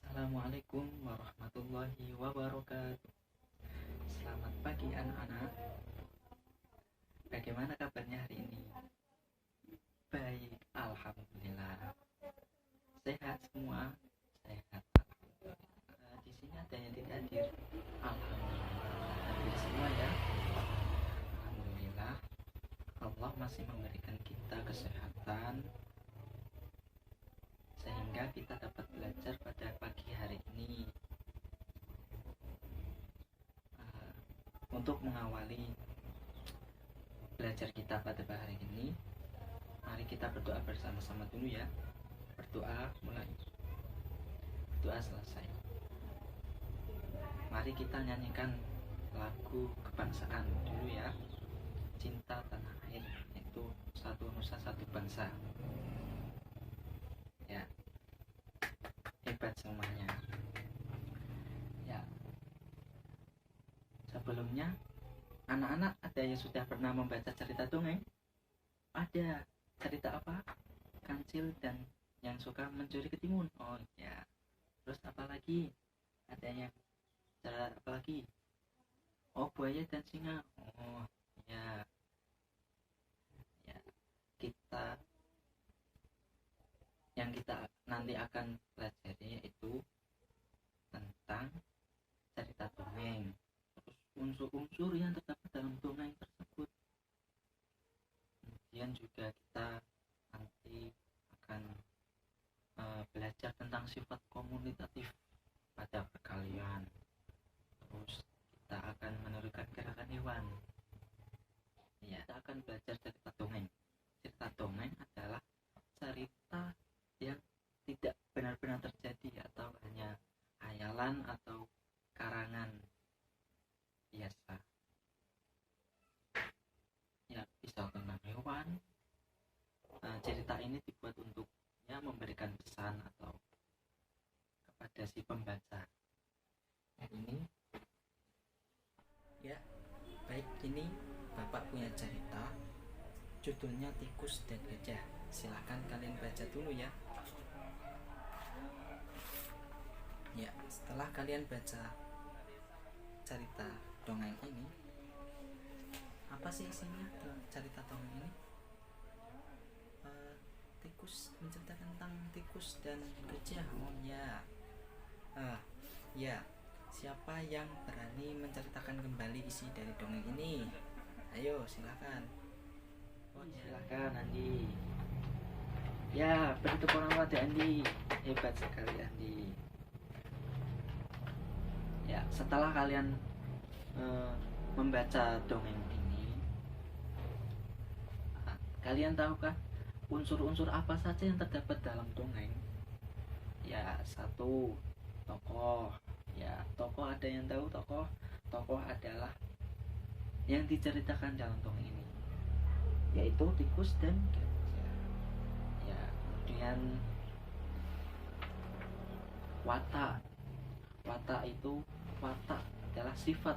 Assalamualaikum warahmatullahi wabarakatuh. Selamat pagi anak-anak. Bagaimana kabarnya hari ini? Baik, alhamdulillah. Sehat semua? Sehat, alhamdulillah. Di sini ada yang tidak hadir. Alhamdulillah. Hadir semua ya. Alhamdulillah. Allah masih memberikan kita kesehatan sehingga kita dapat belajar pada pagi hari ini. Untuk mengawali belajar kita pada hari ini, mari kita berdoa bersama-sama dulu ya. Berdoa mulai, berdoa selesai. Mari kita nyanyikan lagu kebangsaan dulu ya. Cinta tanah air, itu satu nusa satu bangsa. Ya, hebat semuanya. Ya, sebelumnya anak-anak ada yang sudah pernah membaca cerita dongeng? Ada. Cerita apa? Kancil dan yang suka mencuri ketimun. Oh ya. Terus apa lagi? Adanya cerita apa lagi? Oh, buaya dan singa. Oh ya. Ya, kita yang kita nanti akan pelajari yaitu tentang cerita dongeng. Terus unsur-unsur yang terdapat dalam dongeng tersebut. Kemudian juga kita nanti akan belajar tentang sifat komunitatif pada perkalian. Terus kita akan menirukan gerakan hewan. Ya, kita akan belajar cerita dongeng. Cerita dongeng adalah cerita yang tidak benar-benar terjadi atau hanya hayalan atau karangan biasa. Ya, bisa tentang hewan. Cerita ini dibuat untuk memberikan pesan atau kepada si pembaca. Ini ya, baik, ini Bapak punya cerita judulnya Tikus dan Gajah. Silahkan kalian baca dulu ya. Ya, setelah kalian baca cerita dongeng ini, apa sih isinya cerita dongeng ini? Tikus, menceritakan tentang tikus dan gajah. Oh ya. Ya, siapa yang berani menceritakan kembali isi dari dongeng ini? Ayo, silakan. Oh, silakan Andi. Ya, beri tepuk tangan pada Andi. Hebat sekali Andi. Ya, setelah kalian membaca dongeng ini, kalian tahukah unsur-unsur apa saja yang terdapat dalam dongeng? Ya, satu, tokoh. Ya, tokoh, ada yang tahu tokoh? Tokoh adalah yang diceritakan dalam dongeng ini, yaitu tikus dan gajah. Ya, kemudian watak. Watak adalah sifat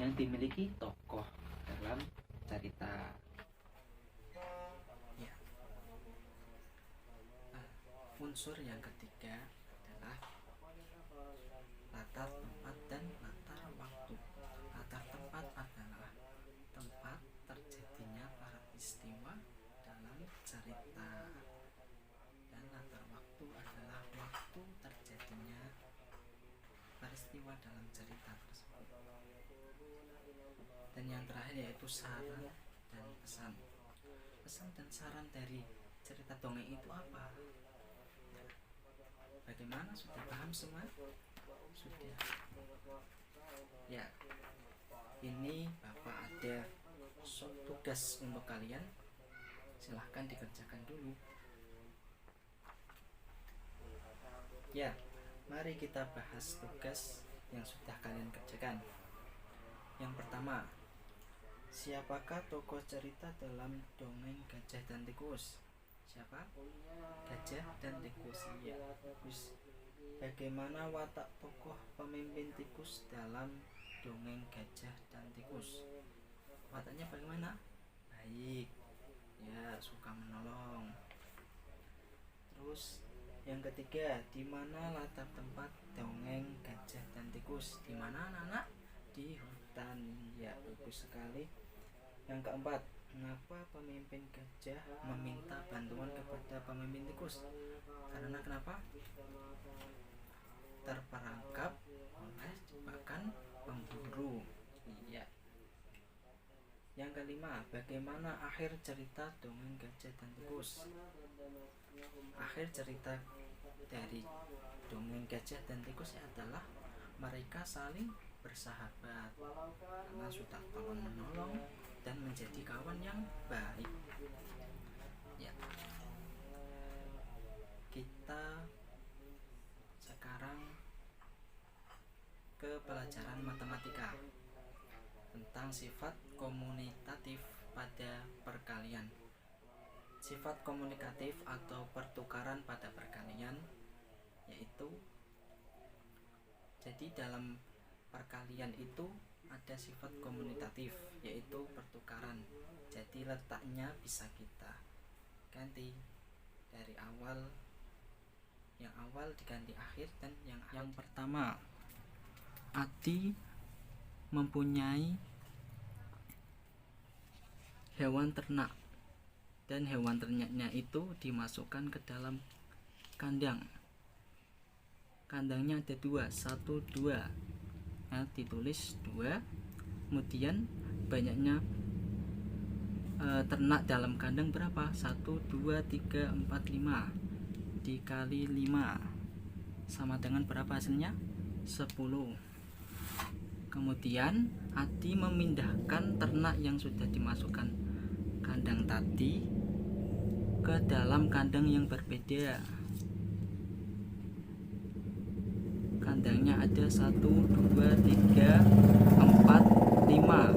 yang dimiliki tokoh dalam cerita. Ya. Unsur yang ketiga adalah latar tempat dan latar waktu. Latar tempat adalah tempat terjadinya peristiwa dalam cerita, dan latar waktu adalah waktu terjadinya peristiwa dalam cerita tersebut. Dan yang terakhir yaitu saran dan pesan. Pesan dan saran dari cerita dongeng itu apa? Bagaimana, sudah paham semua? Sudah. Ya, ini Bapak ada tugas untuk kalian. Silahkan dikerjakan dulu. Ya, mari kita bahas tugas yang sudah kalian kerjakan. Yang pertama, siapakah tokoh cerita dalam dongeng Gajah dan Tikus? Siapa? Gajah dan tikus. Iya, tikus. Bagaimana watak tokoh pemimpin tikus dalam dongeng Gajah dan Tikus? Wataknya bagaimana? Baik. Ya, suka menolong. Terus Yang ketiga, di mana letak tempat dongeng gajah dan tikus? Di mana anak-anak? Di hutan. Ya, bagus sekali. Yang keempat, mengapa pemimpin gajah meminta bantuan kepada pemimpin tikus? Karena kenapa? Terperangkap oleh jebakan pemburu. Iya. Yang kelima, bagaimana akhir cerita dongeng gajah dan tikus? Akhir cerita dari dongeng gajah dan tikus adalah mereka saling bersahabat karena sudah tolong menolong dan menjadi kawan yang baik. Ya. Kita sekarang ke pelajaran matematika tentang sifat komunikatif pada perkalian. Sifat komunikatif atau pertukaran pada perkalian yaitu, jadi dalam perkalian itu ada sifat komunikatif yaitu pertukaran. Jadi letaknya bisa kita ganti dari awal, yang awal diganti akhir, dan yang pertama, Adi mempunyai hewan ternak dan hewan ternaknya itu dimasukkan ke dalam kandang. Kandangnya ada dua, 1, 2. Nah, ditulis 2. Kemudian banyaknya ternak dalam kandang berapa? 1, 2, 3, 4, 5 dikali 5 sama dengan berapa hasilnya? 10. Kemudian Adi memindahkan ternak yang sudah dimasukkan kandang tadi ke dalam kandang yang berbeda. Kandangnya ada 1, 2, 3, 4, 5.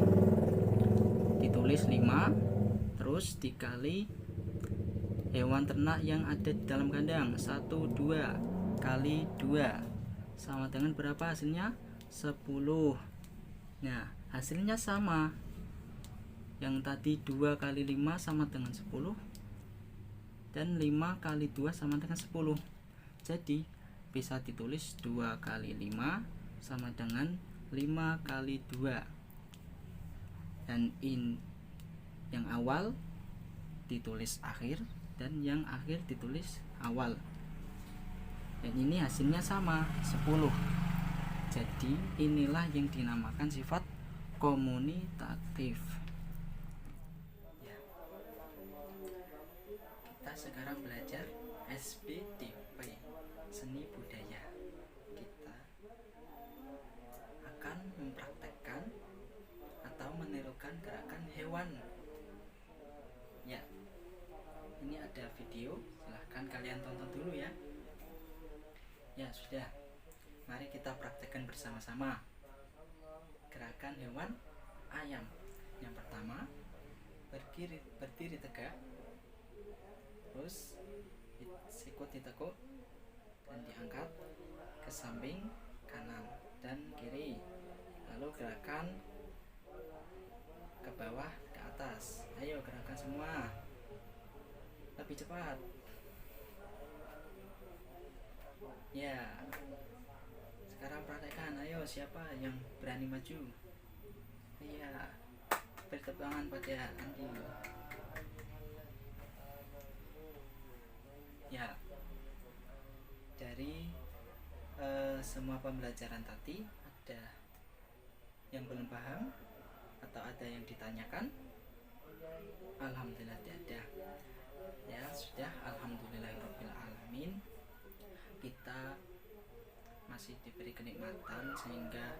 Ditulis 5, terus dikali hewan ternak yang ada di dalam kandang. 1, 2 kali 2 sama dengan berapa hasilnya? 10. Nah, hasilnya sama. Yang tadi 2 kali 5 sama dengan 10, dan 5 kali 2 sama dengan 10. Jadi bisa ditulis 2 kali 5 sama dengan 5 kali 2. Dan yang awal ditulis akhir dan yang akhir ditulis awal. Dan ini hasilnya sama, 10. Jadi inilah yang dinamakan sifat komunikatif. Ya. Kita sekarang belajar SBDP, seni budaya. Kita akan mempraktekkan atau menirukan gerakan hewan. Ya, ini ada video, silahkan kalian tonton dulu ya. Ya sudah, mari kita praktekkan bersama-sama gerakan hewan ayam. Yang pertama, berdiri tegak, terus sikut ditekuk dan diangkat ke samping kanan dan kiri, lalu gerakan ke bawah ke atas. Ayo gerakan semua, lebih cepat. Ya, sekarang praktekkan. Ayo, siapa yang berani maju? Iya, beri tepuk tangan pada Andi. Ya, dari semua pembelajaran tadi, ada yang belum paham atau ada yang ditanyakan? Alhamdulillah tidak ada. Ya sudah, alhamdulillahirabbil alamin. Kita masih diberi kenikmatan sehingga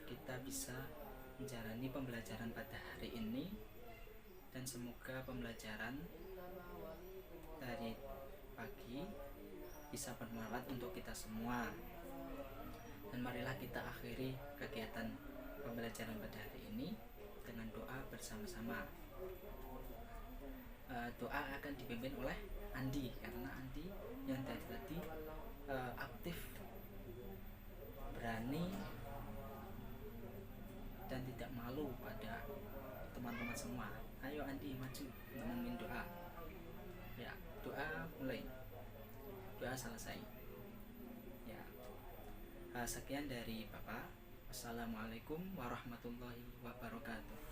kita bisa menjalani pembelajaran pada hari ini, dan semoga pembelajaran dari pagi bisa bermanfaat untuk kita semua. Dan marilah kita akhiri kegiatan pembelajaran pada hari ini dengan doa bersama-sama. Doa akan dipimpin oleh Andi, karena Andi yang tadi aktif, berani, dan tidak malu pada teman-teman semua. Ayo Andi maju memimpin doa. Ya, doa mulai. Doa selesai. Sekian dari Bapak. Wassalamualaikum warahmatullahi wabarakatuh.